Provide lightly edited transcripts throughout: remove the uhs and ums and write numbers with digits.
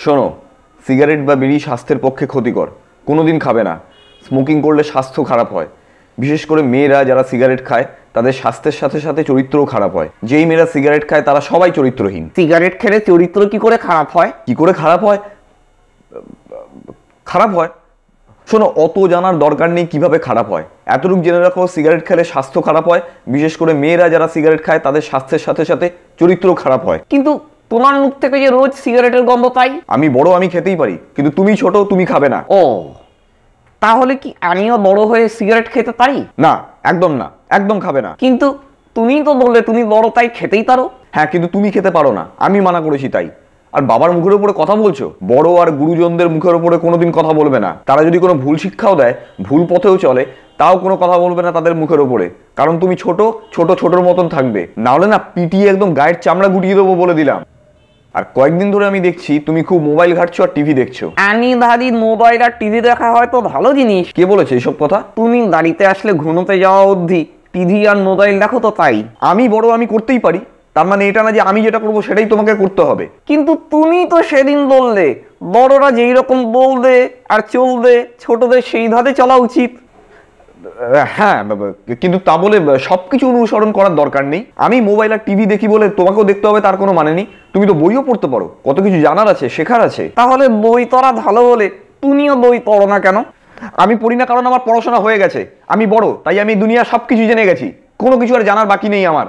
শোনো, সিগারেট বা বিড়ি স্বাস্থ্যের পক্ষে ক্ষতিকর, কোনোদিন খাবে না। স্মোকিং করলে স্বাস্থ্য খারাপ হয়। বিশেষ করে মেয়েরা যারা সিগারেট খায় তাদের স্বাস্থ্যের সাথে সাথে চরিত্রও খারাপ হয়। যেই মেয়েরা সিগারেট খায় তারা সবাই চরিত্রহীন। সিগারেট খেলে চরিত্র কি করে খারাপ হয়? কি করে খারাপ হয়? খারাপ হয়, শোনো, অত জানার দরকার নেই কিভাবে খারাপ হয়। এতটুকু জেনে রাখো, সিগারেট খেলে স্বাস্থ্য খারাপ হয়। বিশেষ করে মেয়েরা যারা সিগারেট খায় তাদের স্বাস্থ্যের সাথে সাথে চরিত্রও খারাপ হয়। কিন্তু তোমার মুখ থেকে যে রোজ সিগারেটের গন্ধ পাই। আমি বড়, আমি খেতেই পারি, কিন্তু তুমি ছোট, তুমি খাবে না। ও, তাহলে কি আমিও বড় হয়ে সিগারেট খেতে পারি? না, একদম না, একদম খাবে না। কিন্তু তুমি তো বললে তুমি বড়, তাই খেতেই পারো। হ্যাঁ, কিন্তু তুমি খেতে পারো না, আমি মানা করেছি তাই। আর বাবার মুখের উপরে কথা বলছো? বড় আর গুরুজনদের মুখের উপরে কোনোদিন কথা বলবে না। তারা যদি কোনো ভুল শিক্ষাও দেয়, ভুল পথেও চলে, তাও কোনো কথা বলবে না তাদের মুখের উপরে। কারণ তুমি ছোট, ছোটর মতন থাকবে। না হলে না পিটিয়ে একদম গায়ের চামড়া গুটিয়ে দেবো বলে দিলাম। আর কয়েকদিন ধরে আমি দেখছি তুমি খুব মোবাইল ঘাঁটছো আর টিভি দেখছো। আমি ভাবি মোবাইল আর টিভি দেখা হয়তো ভালো জিনিস। কে বলেছে এইসব কথা? তুমি বাড়িতে আসলে ঘুমোতে যাওয়া অবধি টিভি আর মোবাইল দেখো তো তাই। আমি বড়, আমি করতেই পারি, তার মানে এটা না যে আমি যেটা করবো সেটাই তোমাকে করতে হবে। কিন্তু তুমি তো সেদিন বললে বড়রা যেই রকম বলবে আর চলবে, ছোটদের সেই ধারে চলা উচিত। হ্যাঁ, কিন্তু তা বলে সবকিছু অনুসরণ করার দরকার নেই। আমি মোবাইল আর টিভি দেখি বলে তোমাকেও দেখতে হবে তার কোনো মানে নেই। তুমি তো বইও পড়তে পারো, কত কিছু জানার আছে, শেখার আছে। তাহলে বই পড়া ভালো হলে তুমিও বই পড়ো না কেন? আমি পড়ি না কারণ আমার পড়াশোনা হয়ে গেছে। আমি বড়, তাই আমি দুনিয়ার সবকিছু জেনে গেছি। কোনো কিছু আর জানার বাকি নেই আমার।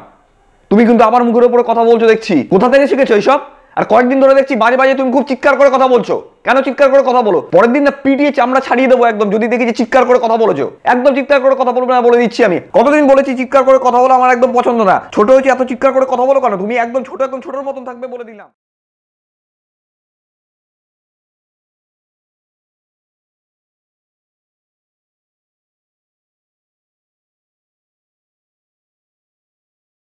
তুমি কিন্তু আমার মুখের উপরে কথা বলছো দেখছি। কোথা থেকে শিখেছো এইসব? আর কয়েকদিন ধরে দেখছি বাজে বাজে তুমি খুব চিৎকার করে কথা বলছো। কেন চিৎকার করে কথা বলো? পরের দিন না পিটিয়ে চামড়া ছাড়িয়ে দেবো একদম, যদি দেখি যে চিৎকার করে কথা বলেছো। একদম চিৎকার করে কথা বলবো না বলে দিচ্ছি আমি। কতদিন বলেছি চিৎকার করে কথা বলো আমার একদম পছন্দ না। ছোট হয়েছে, এত চিৎকার করে কথা বলো কেন? তুমি একদম ছোটর মতন থাকবে বলে দিলাম।